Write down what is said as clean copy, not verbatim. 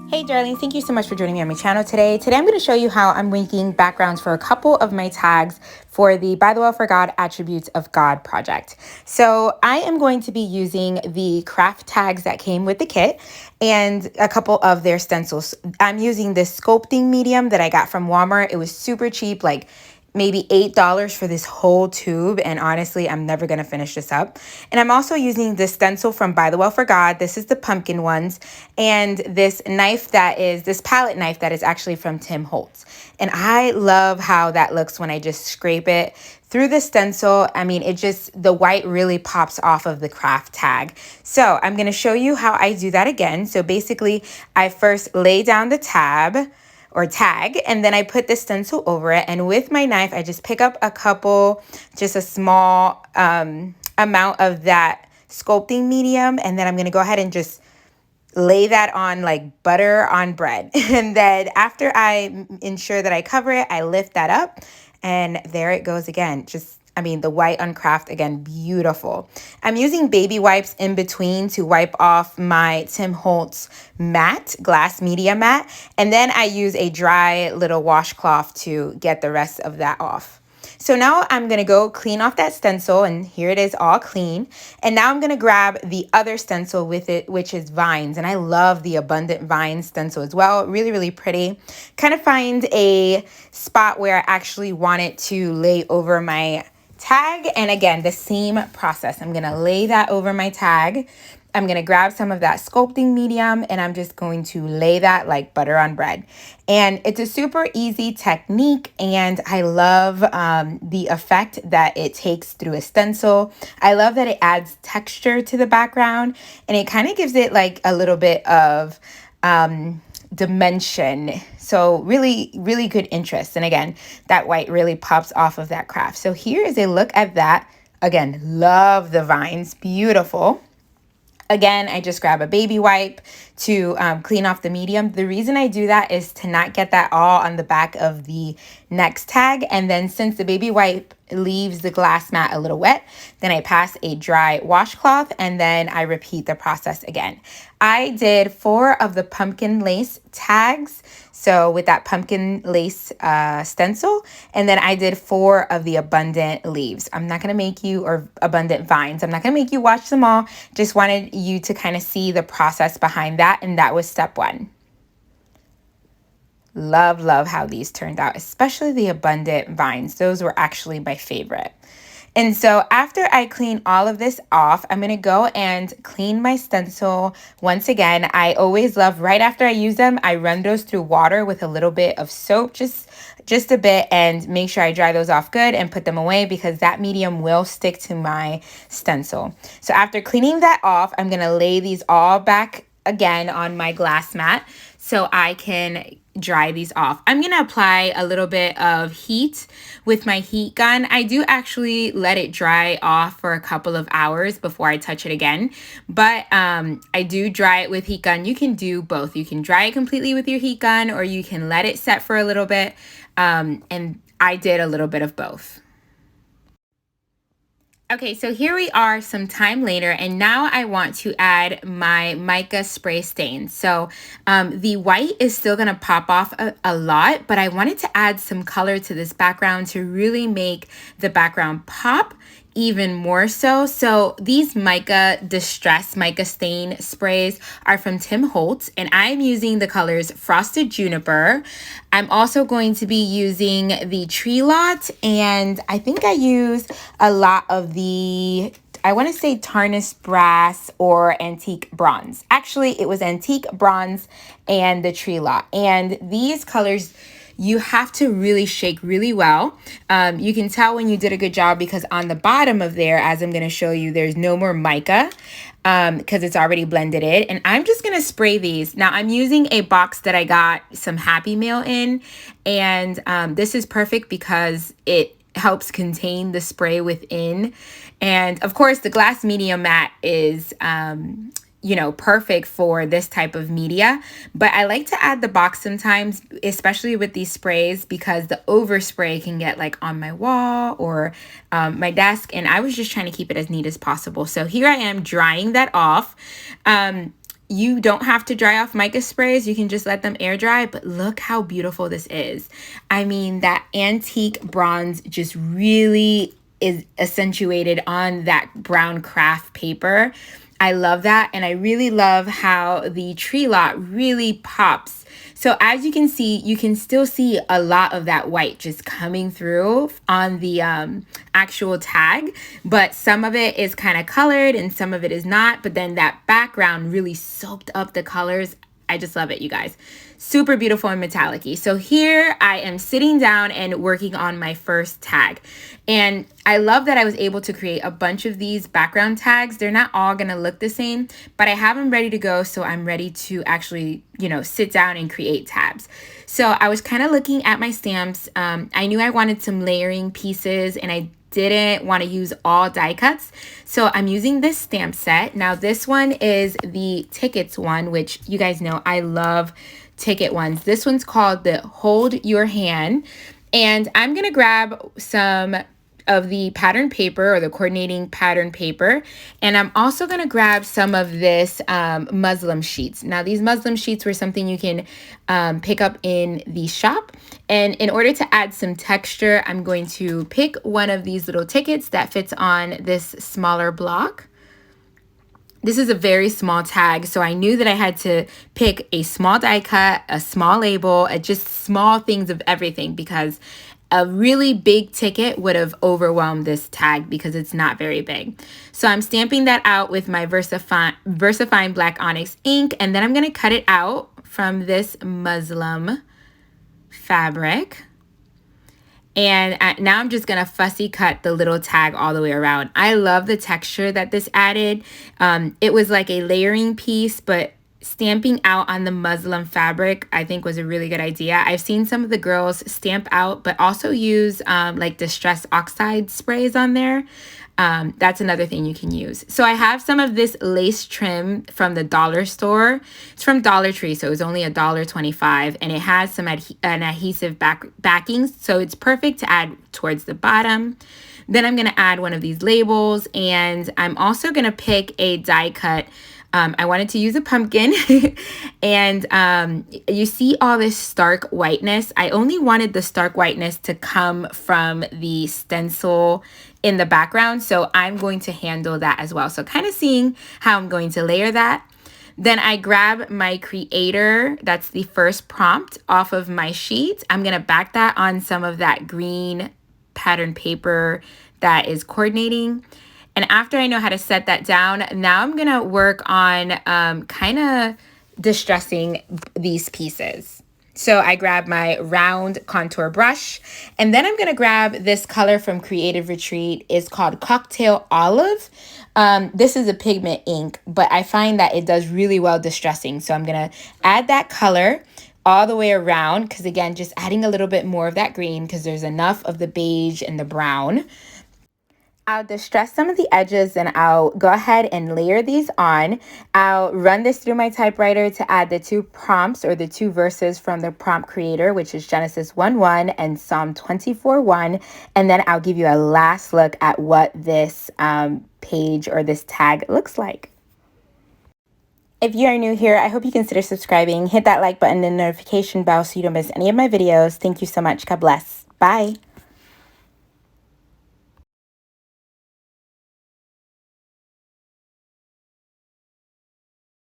Hey darlings, thank you so much for joining me on my channel today. Today I'm going to show you how I'm making backgrounds for a couple of my tags for the By the Well for God Attributes of God project. So I am going to be using the craft tags that came with the kit and a couple of their stencils. I'm using this sculpting medium that I got from Walmart. It was super cheap, like maybe $8 for this whole tube, and honestly I'm never gonna finish this up. And I'm also using this stencil from By the Well for God. This is the pumpkin ones, and this palette knife that is actually from Tim Holtz. And I love how that looks when I just scrape it through the stencil. I mean, the white really pops off of the craft tag. So I'm gonna show you how I do that again. So basically I first lay down the tag, and then I put the stencil over it, and with my knife I just pick up just a small amount of that sculpting medium, and then I'm gonna go ahead and just lay that on like butter on bread. And then after I ensure that I cover it, I lift that up, and there it goes again. The white on craft, again, beautiful. I'm using baby wipes in between to wipe off my Tim Holtz glass media mat. And then I use a dry little washcloth to get the rest of that off. So now I'm going to go clean off that stencil, and here it is all clean. And now I'm going to grab the other stencil with it, which is vines. And I love the abundant vine stencil as well. Really, really pretty. Kind of find a spot where I actually want it to lay over my tag. And again, the same process. I'm going to lay that over my tag. I'm going to grab some of that sculpting medium, and I'm just going to lay that like butter on bread. And it's a super easy technique, and I love the effect that it takes through a stencil. I love that it adds texture to the background, and it kind of gives it like a little bit of dimension. So really, really good interest. And again, that white really pops off of that craft. So here is a look at that. Again, love the vines, beautiful. Again, I just grab a baby wipe to clean off the medium. The reason I do that is to not get that all on the back of the next tag. And then since the baby wipe leaves the glass mat a little wet, then I pass a dry washcloth, and then I repeat the process again. I did 4 of the pumpkin lace tags, so with that pumpkin lace stencil, and then I did 4 of the abundant leaves. Or abundant vines. I'm not gonna make you watch them all. Just wanted you to kind of see the process behind that, and that was step 1. Love, love how these turned out, especially the abundant vines. Those were actually my favorite. And so after I clean all of this off, I'm going to go and clean my stencil once again. I always love, right after I use them, I run those through water with a little bit of soap, just a bit, and make sure I dry those off good and put them away, because that medium will stick to my stencil. So after cleaning that off, I'm going to lay these all back again on my glass mat so I can dry these off. I'm going to apply a little bit of heat with my heat gun. I do actually let it dry off for a couple of hours before I touch it again, but I do dry it with heat gun. You can do both. You can dry it completely with your heat gun, or you can let it set for a little bit, and I did a little bit of both. Okay, so here we are some time later, and now I want to add my mica spray stain. So the white is still going to pop off a lot, but I wanted to add some color to this background to really make the background pop even more so. So these Distress Mica Stain sprays are from Tim Holtz, and I'm using the colors Frosted Juniper. I'm also going to be using the Tree Lot, and I think I use a lot of the, I want to say Tarnished Brass or Antique Bronze. Actually, it was Antique Bronze and the Tree Lot. And these colors, you have to really shake really well. You can tell when you did a good job, because on the bottom of there, as I'm going to show you, there's no more mica because it's already blended in. And I'm just going to spray these. Now I'm using a box that I got some Happy Mail in, and this is perfect because it helps contain the spray within. And of course, the glass media mat is perfect for this type of media, but I like to add the box sometimes, especially with these sprays, because the overspray can get like on my wall or my desk, and I was just trying to keep it as neat as possible. So here I am drying that off. You don't have to dry off mica sprays. You can just let them air dry, but look how beautiful this is. I mean, that antique bronze just really is accentuated on that brown craft paper. I love that, and I really love how the tree lot really pops. So as you can see, you can still see a lot of that white just coming through on the actual tag, but some of it is kind of colored and some of it is not, but then that background really soaked up the colors. I just love it, you guys. Super beautiful and metallic-y. So here I am sitting down and working on my first tag. And I love that I was able to create a bunch of these background tags. They're not all gonna look the same, but I have them ready to go. So I'm ready to actually, sit down and create tabs. So I was kind of looking at my stamps. I knew I wanted some layering pieces, and I didn't want to use all die cuts. So I'm using this stamp set. Now this one is the tickets one, which you guys know I love ticket ones. This one's called the Hold Your Hand. And I'm going to grab some of the pattern paper, or the coordinating pattern paper. And I'm also going to grab some of this muslin sheets. Now these muslin sheets were something you can pick up in the shop. And in order to add some texture, I'm going to pick one of these little tickets that fits on this smaller block. This is a very small tag, so I knew that I had to pick a small die cut, a small label, just small things of everything, because a really big ticket would have overwhelmed this tag because it's not very big. So I'm stamping that out with my VersaFine Black Onyx ink, and then I'm going to cut it out from this muslin fabric. And now I'm just going to fussy cut the little tag all the way around. I love the texture that this added. It was like a layering piece, but stamping out on the muslin fabric, I think, was a really good idea. I've seen some of the girls stamp out, but also use like distress oxide sprays on there. That's another thing you can use. So I have some of this lace trim from the dollar store. It's from Dollar Tree, so it was only $1.25, and it has some an adhesive backing, so it's perfect to add towards the bottom. Then I'm going to add one of these labels, and I'm also going to pick a die cut. I wanted to use a pumpkin and you see all this stark whiteness. I only wanted the stark whiteness to come from the stencil in the background, so I'm going to handle that as well. So kind of seeing how I'm going to layer that. Then I grab my creator, that's the first prompt, off of my sheet. I'm going to back that on some of that green pattern paper that is coordinating. And after I know how to set that down, now I'm going to work on kind of distressing these pieces. So I grab my round contour brush, and then I'm going to grab this color from Creative Retreat. It's called Cocktail Olive. This is a pigment ink, but I find that it does really well distressing. So I'm going to add that color all the way around, because again, just adding a little bit more of that green because there's enough of the beige and the brown. I'll distress some of the edges, and I'll go ahead and layer these on. I'll run this through my typewriter to add the two prompts, or the two verses from the prompt creator, which is Genesis 1:1 and Psalm 24:1. And then I'll give you a last look at what this page or this tag looks like. If you are new here, I hope you consider subscribing. Hit that like button and the notification bell so you don't miss any of my videos. Thank you so much. God bless. Bye.